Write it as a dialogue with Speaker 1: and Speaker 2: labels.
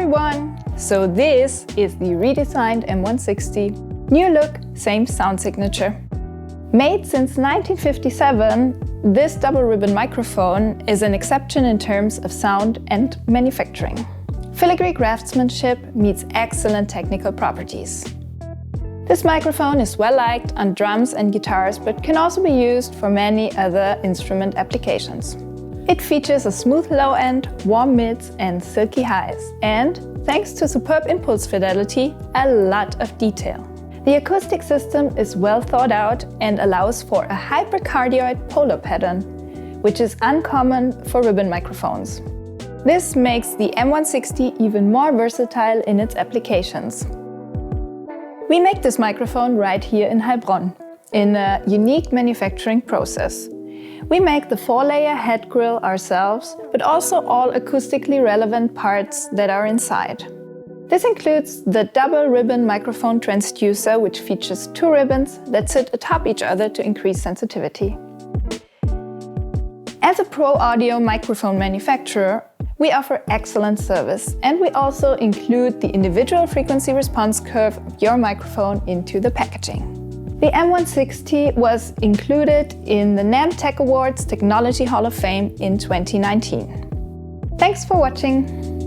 Speaker 1: everyone! So this is the redesigned M160. New look, same sound signature. Made since 1957, this double ribbon microphone is an exception in terms of sound and manufacturing. Filigree craftsmanship meets excellent technical properties. This microphone is well liked on drums and guitars, but can also be used for many other instrument applications. It features a smooth low end, warm mids and silky highs, and thanks to superb impulse fidelity, a lot of detail. The acoustic system is well thought out and allows for a hypercardioid polar pattern, which is uncommon for ribbon microphones. This makes the M160 even more versatile in its applications. We make this microphone right here in Heilbronn, in a unique manufacturing process. We make the 4-layer head grille ourselves, but also all acoustically relevant parts that are inside. This includes the double ribbon microphone transducer, which features 2 ribbons that sit atop each other to increase sensitivity. As a pro audio microphone manufacturer, we offer excellent service, and we also include the individual frequency response curve of your microphone into the packaging. The M160 was included in the NAMM Tech Awards Technology Hall of Fame in 2019. Thanks for watching!